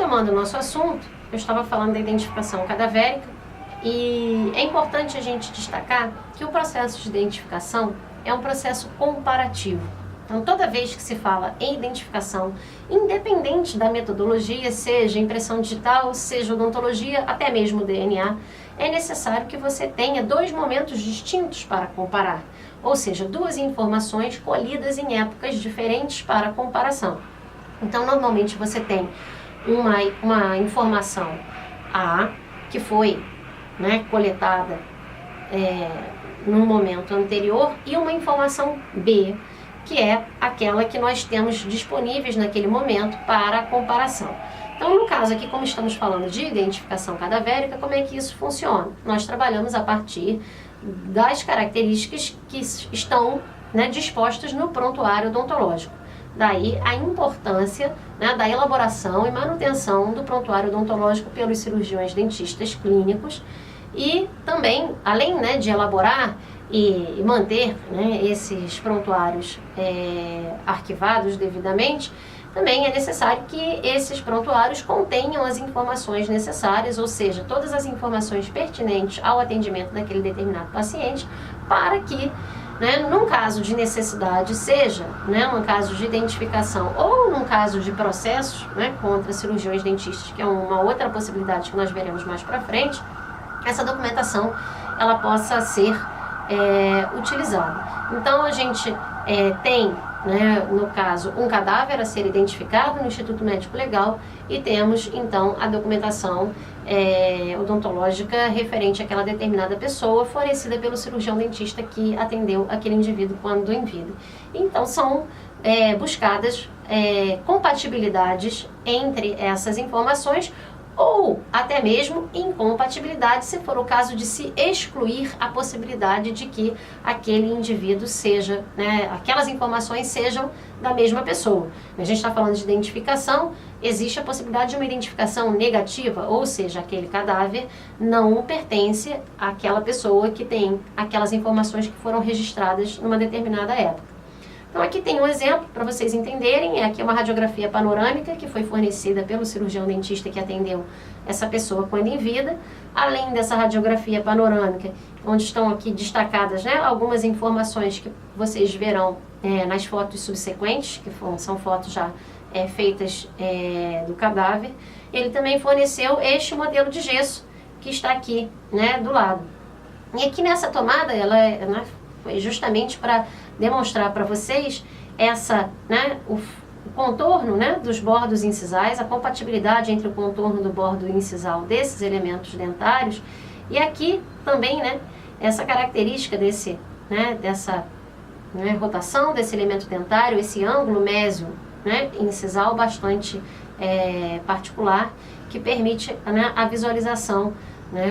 retomando o nosso assunto, eu estava falando da identificação cadavérica e é importante a gente destacar que o processo de identificação é um processo comparativo. Então, toda vez que se fala em identificação, independente da metodologia, seja impressão digital, seja odontologia, até mesmo DNA, é necessário que você tenha dois momentos distintos para comparar, ou seja, duas informações colhidas em épocas diferentes para comparação. Então, normalmente você tem uma informação A, que foi coletada num momento anterior, e uma informação B, que é aquela que nós temos disponíveis naquele momento para comparação. Então, no caso aqui, como estamos falando de identificação cadavérica, como é que isso funciona? Nós trabalhamos a partir das características que estão dispostas no prontuário odontológico. Daí a importância da elaboração e manutenção do prontuário odontológico pelos cirurgiões dentistas clínicos e também, além de elaborar e manter esses prontuários arquivados devidamente, também é necessário que esses prontuários contenham as informações necessárias, ou seja, todas as informações pertinentes ao atendimento daquele determinado paciente, para que, num caso de necessidade, seja num caso de identificação ou num caso de processos contra cirurgiões dentistas, que é uma outra possibilidade que nós veremos mais para frente, essa documentação ela possa ser utilizada. Então, a gente tem, no caso, um cadáver a ser identificado no Instituto Médico Legal e temos, então, a documentação odontológica referente àquela determinada pessoa, fornecida pelo cirurgião dentista que atendeu aquele indivíduo quando em vida. Então, são buscadas compatibilidades entre essas informações, ou até mesmo incompatibilidade, se for o caso de se excluir a possibilidade de que aquele indivíduo seja, aquelas informações sejam da mesma pessoa. A gente está falando de identificação, existe a possibilidade de uma identificação negativa, ou seja, aquele cadáver não pertence àquela pessoa que tem aquelas informações que foram registradas numa determinada época. Então aqui tem um exemplo para vocês entenderem, aqui é uma radiografia panorâmica que foi fornecida pelo cirurgião dentista que atendeu essa pessoa quando em vida. Além dessa radiografia panorâmica, onde estão aqui destacadas algumas informações que vocês verão nas fotos subsequentes, que são fotos já feitas do cadáver, ele também forneceu este modelo de gesso que está aqui do lado. E aqui nessa tomada, ela foi justamente para demonstrar para vocês o contorno dos bordos incisais, a compatibilidade entre o contorno do bordo incisal desses elementos dentários, e aqui também essa característica dessa rotação desse elemento dentário, esse ângulo mésio incisal bastante particular, que permite a visualização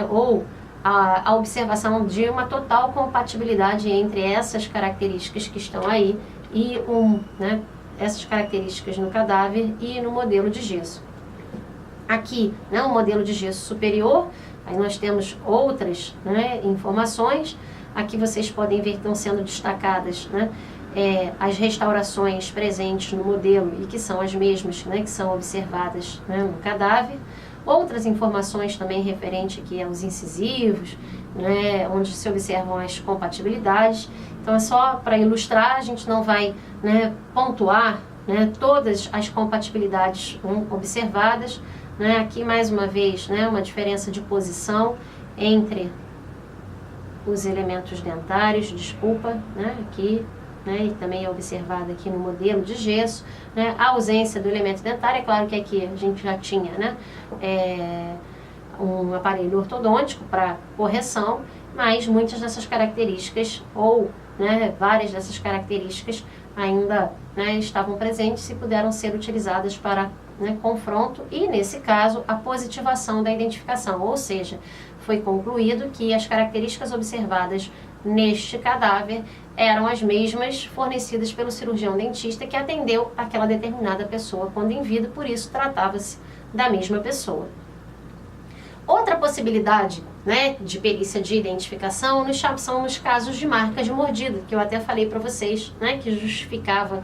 ou a observação de uma total compatibilidade entre essas características que estão aí e essas características no cadáver e no modelo de gesso. Aqui, o modelo de gesso superior, aí nós temos outras informações. Aqui vocês podem ver que estão sendo destacadas as restaurações presentes no modelo e que são as mesmas que são observadas no cadáver. Outras informações também referente aqui aos incisivos, onde se observam as compatibilidades. Então é só para ilustrar, a gente não vai pontuar todas as compatibilidades observadas. Aqui mais uma vez uma diferença de posição entre os elementos dentários, aqui. E também é observada aqui no modelo de gesso, a ausência do elemento dentário. É claro que aqui a gente já tinha um aparelho ortodôntico para correção, mas muitas dessas características, ou várias dessas características ainda estavam presentes e puderam ser utilizadas para confronto e, nesse caso, a positivação da identificação, ou seja, foi concluído que as características observadas neste cadáver eram as mesmas fornecidas pelo cirurgião dentista que atendeu aquela determinada pessoa quando em vida, por isso tratava-se da mesma pessoa. Outra possibilidade de perícia de identificação são nos casos de marcas de mordida, que eu até falei para vocês, que justificava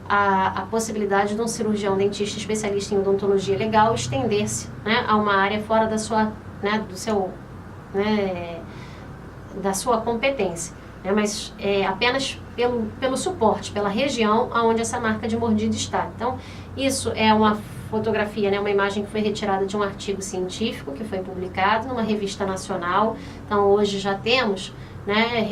a possibilidade de um cirurgião dentista especialista em odontologia legal estender-se, né, a uma área fora da sua, né, do seu, né, da sua competência, né, mas apenas pelo suporte, pela região onde essa marca de mordida está. Então, isso é uma fotografia, né, uma imagem que foi retirada de um artigo científico que foi publicado numa revista nacional. Então, hoje já temos, né,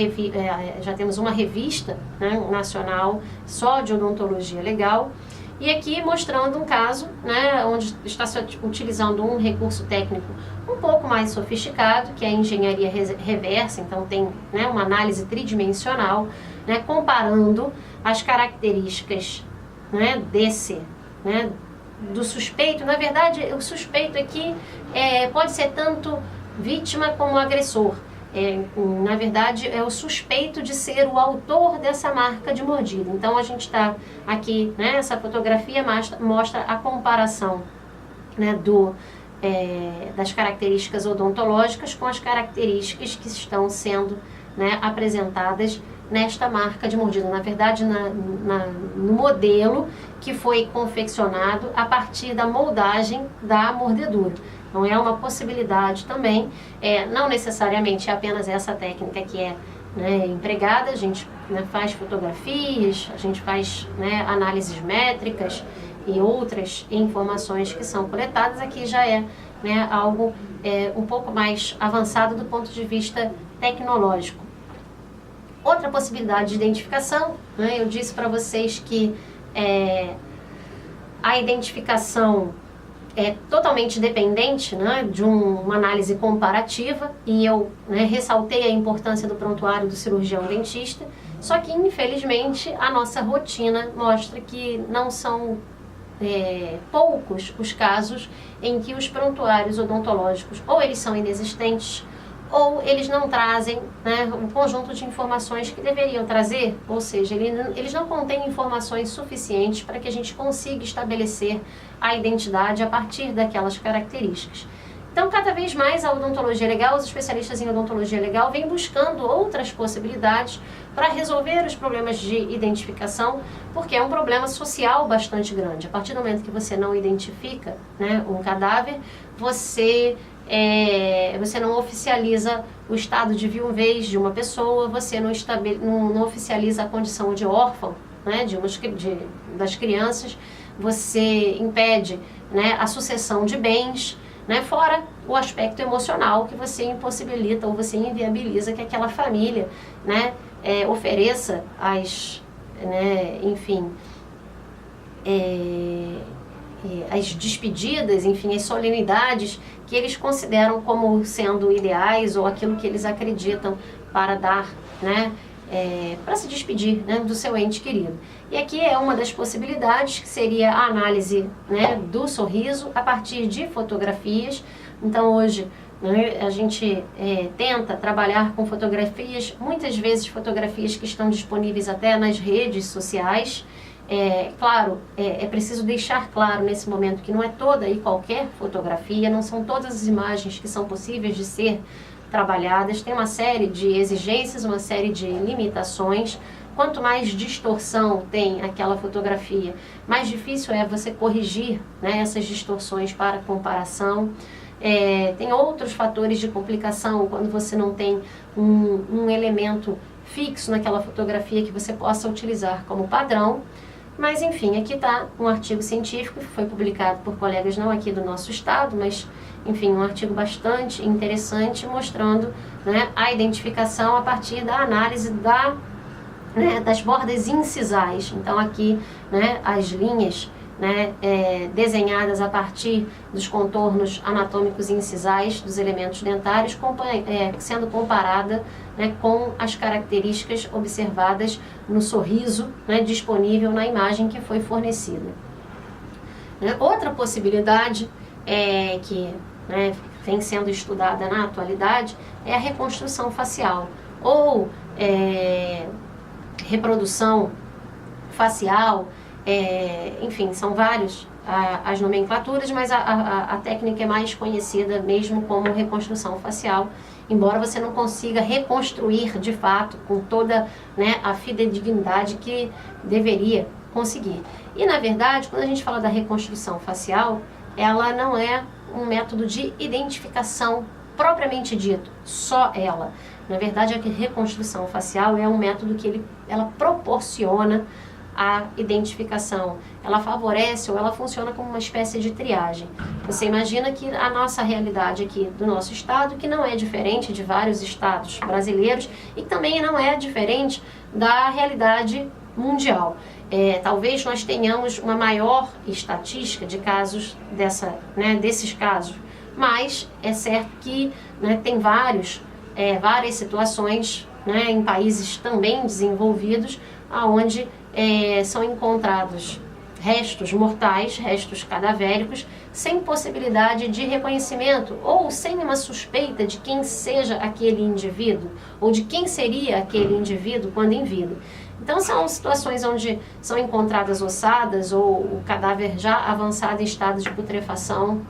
já temos uma revista, né, nacional só de odontologia legal. E aqui mostrando um caso, né, onde está se utilizando um recurso técnico um pouco mais sofisticado, que é a engenharia reversa. Então tem, né, uma análise tridimensional, né, comparando as características, né, né, do suspeito. Na verdade, o suspeito aqui pode ser tanto vítima como agressor. Na verdade, é o suspeito de ser o autor dessa marca de mordida. Então, a gente está aqui, né, essa fotografia mostra a comparação, né, das características odontológicas com as características que estão sendo, né, apresentadas nesta marca de mordida. Na verdade, no modelo que foi confeccionado a partir da moldagem da mordedura. Então, é uma possibilidade também, não necessariamente é apenas essa técnica que é, né, empregada. A gente, né, faz fotografias, a gente faz, né, análises métricas e outras informações que são coletadas. Aqui já é, né, algo um pouco mais avançado do ponto de vista tecnológico. Outra possibilidade de identificação, né, eu disse para vocês que a identificação é totalmente dependente, né, de uma análise comparativa, e eu, né, ressaltei a importância do prontuário do cirurgião dentista. Só que, infelizmente, a nossa rotina mostra que não são poucos os casos em que os prontuários odontológicos ou eles são inexistentes ou eles não trazem, né, um conjunto de informações que deveriam trazer, ou seja, eles não contêm informações suficientes para que a gente consiga estabelecer a identidade a partir daquelas características. Então, cada vez mais a odontologia legal, os especialistas em odontologia legal vêm buscando outras possibilidades para resolver os problemas de identificação, porque é um problema social bastante grande. A partir do momento que você não identifica, né, um cadáver, você não oficializa o estado de viuvez de uma pessoa, você não oficializa a condição de órfão, né, das crianças, você impede, né, a sucessão de bens, né, fora o aspecto emocional que você impossibilita ou você inviabiliza que aquela família, né, ofereça as despedidas, enfim, as solenidades que eles consideram como sendo ideais ou aquilo que eles acreditam para dar, né, para se despedir, né, do seu ente querido. E aqui é uma das possibilidades, que seria a análise, né, do sorriso a partir de fotografias. Então, hoje, né, a gente tenta trabalhar com fotografias, muitas vezes fotografias que estão disponíveis até nas redes sociais. Claro, é preciso deixar claro nesse momento que não é toda e qualquer fotografia, não são todas as imagens que são possíveis de ser trabalhadas, tem uma série de exigências, uma série de limitações. Quanto mais distorção tem aquela fotografia, mais difícil é você corrigir, né, essas distorções para comparação. Tem outros fatores de complicação quando você não tem um elemento fixo naquela fotografia que você possa utilizar como padrão. Mas enfim, aqui está um artigo científico que foi publicado por colegas não aqui do nosso estado, mas enfim, um artigo bastante interessante mostrando, né, a identificação a partir da análise das bordas incisais. Então aqui, né, as linhas, né, desenhadas a partir dos contornos anatômicos incisais dos elementos dentários, sendo comparada, né, com as características observadas no sorriso, né, disponível na imagem que foi fornecida. Outra possibilidade que, né, vem sendo estudada na atualidade é a reconstrução facial ou reprodução facial. Enfim, são várias as nomenclaturas, mas a técnica é mais conhecida mesmo como reconstrução facial, embora você não consiga reconstruir de fato com toda, né, a fidedignidade que deveria, conseguir. E na verdade, quando a gente fala da reconstrução facial, ela não é um método de identificação propriamente dito, só ela. Na verdade, a reconstrução facial é um método que ela proporciona a identificação. Ela favorece ou ela funciona como uma espécie de triagem. Você imagina que a nossa realidade aqui do nosso estado, que não é diferente de vários estados brasileiros e também não é diferente da realidade mundial. Talvez nós tenhamos uma maior estatística de casos desses casos, mas é certo que tem várias situações em países também desenvolvidos, onde são encontrados restos mortais, restos cadavéricos, sem possibilidade de reconhecimento ou sem uma suspeita de quem seja aquele indivíduo ou de quem seria aquele indivíduo quando em vida. Então são situações onde são encontradas ossadas ou o cadáver já avançado em estado de putrefação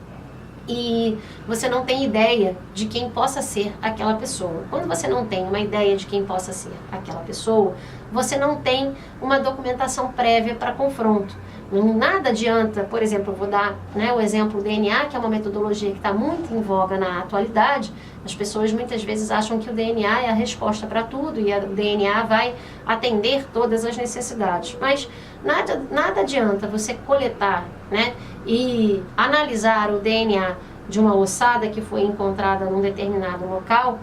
e você não tem ideia de quem possa ser aquela pessoa. Quando você não tem uma ideia de quem possa ser aquela pessoa, você não tem uma documentação prévia para confronto. Nada adianta, por exemplo, eu vou dar o exemplo do DNA, que é uma metodologia que está muito em voga na atualidade. As pessoas muitas vezes acham que o DNA é a resposta para tudo e o DNA vai atender todas as necessidades. Mas nada adianta você coletar e analisar o DNA de uma ossada que foi encontrada num determinado local,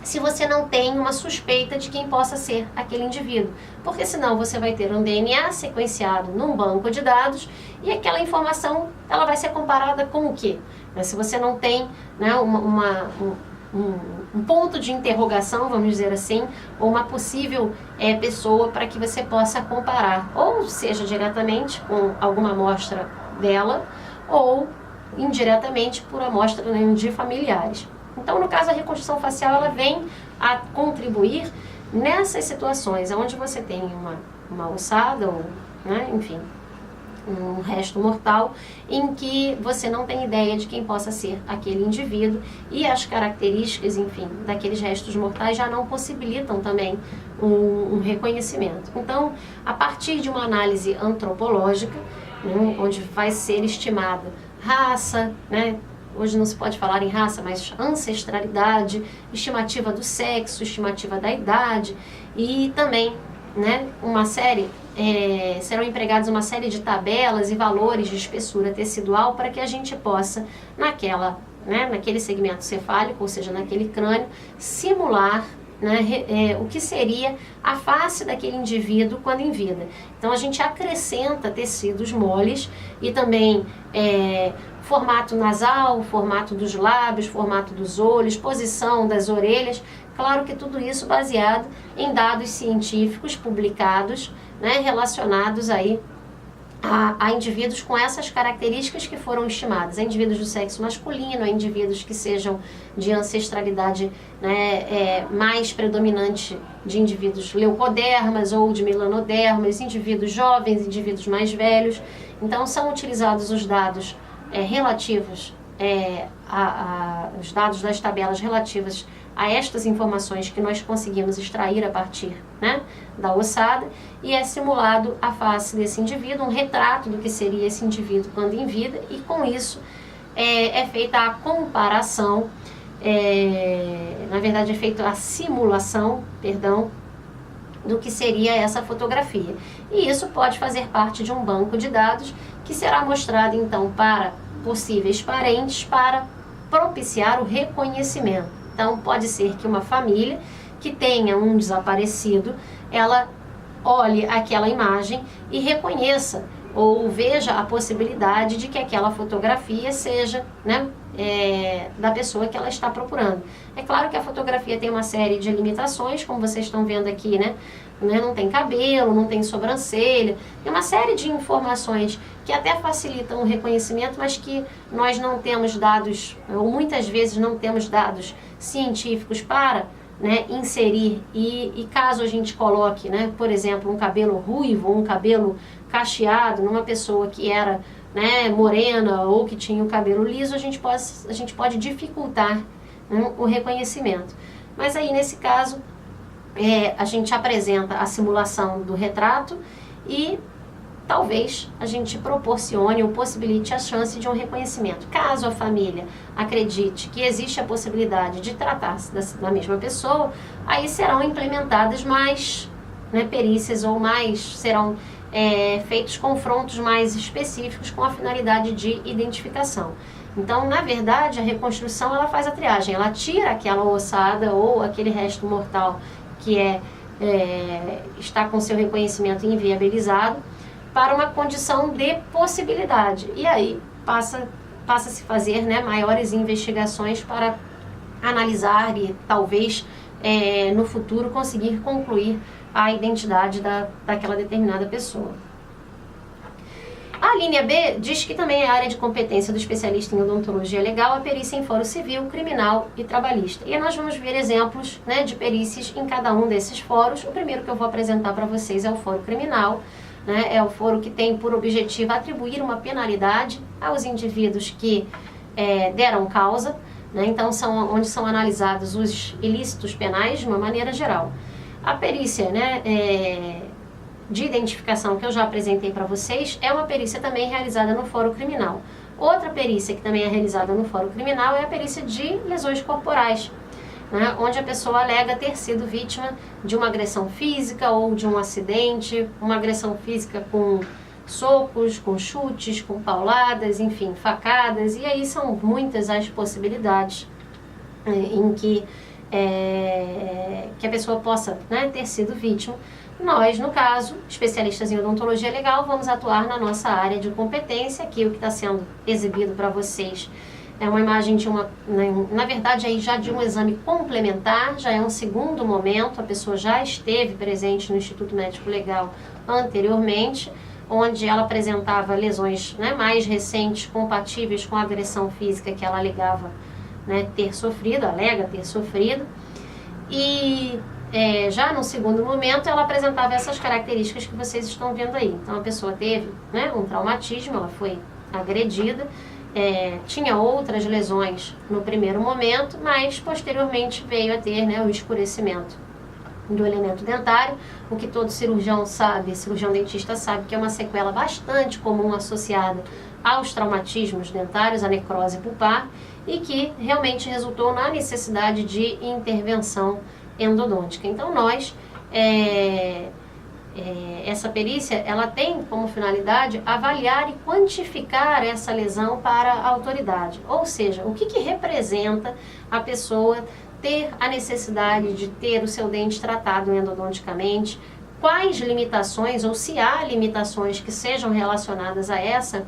se você não tem uma suspeita de quem possa ser aquele indivíduo. Porque senão você vai ter um DNA sequenciado num banco de dados e aquela informação ela vai ser comparada com o quê? Se você não tem um ponto de interrogação, vamos dizer assim, ou uma possível pessoa para que você possa comparar, ou seja diretamente com alguma amostra dela, ou indiretamente por amostra de familiares. Então, no caso, a reconstrução facial ela vem a contribuir nessas situações onde você tem uma ossada ou, enfim, um resto mortal em que você não tem ideia de quem possa ser aquele indivíduo e as características, enfim, daqueles restos mortais já não possibilitam também um reconhecimento. Então, a partir de uma análise antropológica, onde vai ser estimada raça, hoje não se pode falar em raça, mas ancestralidade, estimativa do sexo, estimativa da idade e também, serão empregadas uma série de tabelas e valores de espessura tecidual para que a gente possa, naquele segmento cefálico, ou seja, naquele crânio, simular o que seria a face daquele indivíduo quando em vida. Então a gente acrescenta tecidos moles e também formato nasal, formato dos lábios, formato dos olhos, posição das orelhas. Claro que tudo isso baseado em dados científicos publicados, relacionados aí a indivíduos com essas características que foram estimadas, a indivíduos do sexo masculino, a indivíduos que sejam de ancestralidade mais predominante de indivíduos leucodermas ou de melanodermas, indivíduos jovens, indivíduos mais velhos. Então são utilizados os dados relativos, os dados das tabelas relativas a estas informações que nós conseguimos extrair a partir da ossada e é simulado a face desse indivíduo, um retrato do que seria esse indivíduo quando em vida e com isso é feita a comparação, na verdade é feita a simulação, do que seria essa fotografia. E isso pode fazer parte de um banco de dados que será mostrado então para possíveis parentes para propiciar o reconhecimento. Então, pode ser que uma família que tenha um desaparecido, ela olhe aquela imagem e reconheça ou veja a possibilidade de que aquela fotografia seja da pessoa que ela está procurando. É claro que a fotografia tem uma série de limitações, como vocês estão vendo aqui, não tem cabelo, não tem sobrancelha, tem uma série de informações que até facilitam o reconhecimento, mas que nós não temos dados, ou muitas vezes não temos dados científicos para inserir e caso a gente coloque, por exemplo, um cabelo ruivo, um cabelo cacheado numa pessoa que era morena ou que tinha o cabelo liso, a gente pode dificultar o reconhecimento. Mas aí nesse caso a gente apresenta a simulação do retrato e talvez a gente proporcione ou possibilite a chance de um reconhecimento. Caso a família acredite que existe a possibilidade de tratar-se da mesma pessoa, aí serão implementadas mais, né, perícias ou serão feitos confrontos mais específicos com a finalidade de identificação. Então, na verdade, a reconstrução ela faz a triagem, ela tira aquela ossada ou aquele resto mortal que está com seu reconhecimento inviabilizado para uma condição de possibilidade. E aí passa a se fazer, né, maiores investigações para analisar e talvez no futuro conseguir concluir a identidade daquela determinada pessoa. A linha B diz que também é área de competência do especialista em odontologia legal a perícia em foro civil, criminal e trabalhista. E nós vamos ver exemplos, né, de perícias em cada um desses foros. O primeiro que eu vou apresentar para vocês é o foro criminal, né, é o foro que tem por objetivo atribuir uma penalidade aos indivíduos que deram causa, né, então onde são analisados os ilícitos penais de uma maneira geral. A perícia, né, de identificação que eu já apresentei para vocês é uma perícia também realizada no foro criminal. Outra perícia que também é realizada no foro criminal é a perícia de lesões corporais, né, onde a pessoa alega ter sido vítima de uma agressão física ou de um acidente, uma agressão física com socos, com chutes, com pauladas, enfim, facadas, e aí são muitas as possibilidades em que a pessoa possa, né, ter sido vítima. Nós, no caso, especialistas em odontologia legal, vamos atuar na nossa área de competência. Aqui o que está sendo exibido para vocês é uma imagem de na verdade, aí já de um exame complementar, já é um segundo momento, a pessoa já esteve presente no Instituto Médico Legal anteriormente, onde ela apresentava lesões, né, mais recentes, compatíveis com a agressão física que ela alegava, né, alega ter sofrido, e já no segundo momento ela apresentava essas características que vocês estão vendo aí. Então a pessoa teve, né, um traumatismo, ela foi agredida, tinha outras lesões no primeiro momento, mas posteriormente veio a ter, né, o escurecimento do elemento dentário, o que todo cirurgião sabe, cirurgião dentista sabe que é uma sequela bastante comum associada aos traumatismos dentários, a necrose pulpar, e que realmente resultou na necessidade de intervenção endodôntica. Então nós, essa perícia, ela tem como finalidade avaliar e quantificar essa lesão para a autoridade, ou seja, o que representa a pessoa ter a necessidade de ter o seu dente tratado endodonticamente, quais limitações ou se há limitações que sejam relacionadas a essa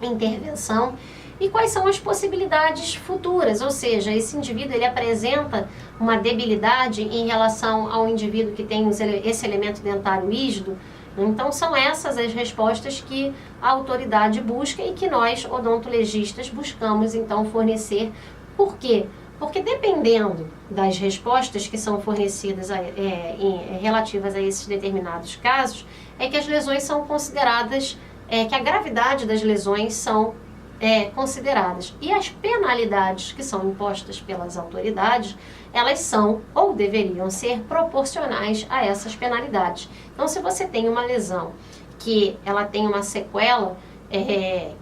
intervenção e quais são as possibilidades futuras, ou seja, esse indivíduo ele apresenta uma debilidade em relação ao indivíduo que tem esse elemento dentário rígido. Então são essas as respostas que a autoridade busca e que nós odontologistas buscamos então fornecer. Por quê? Porque dependendo das respostas que são fornecidas relativas a esses determinados casos, é que as lesões são consideradas, que a gravidade das lesões são consideradas. E as penalidades que são impostas pelas autoridades, elas são ou deveriam ser proporcionais a essas penalidades. Então, se você tem uma lesão que ela tem uma sequela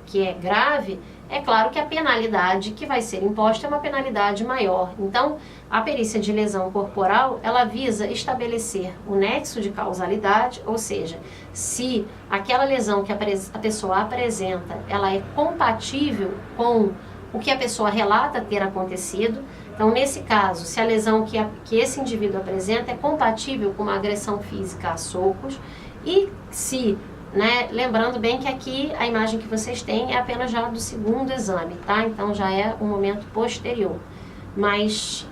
que é grave, é claro que a penalidade que vai ser imposta é uma penalidade maior. Então, a perícia de lesão corporal, ela visa estabelecer o nexo de causalidade, ou seja, se aquela lesão que a pessoa apresenta, ela é compatível com o que a pessoa relata ter acontecido. Então, nesse caso, se a lesão que esse indivíduo apresenta é compatível com uma agressão física a socos, e se, né, lembrando bem que aqui a imagem que vocês têm é apenas já do segundo exame, tá? Então já é um momento posterior. Mas,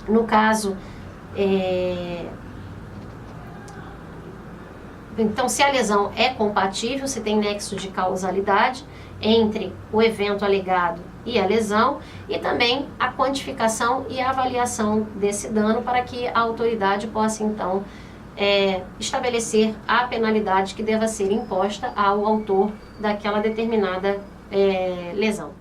no caso, então se a lesão é compatível, se tem nexo de causalidade entre o evento alegado e a lesão, e também a quantificação e a avaliação desse dano para que a autoridade possa então estabelecer a penalidade que deva ser imposta ao autor daquela determinada lesão.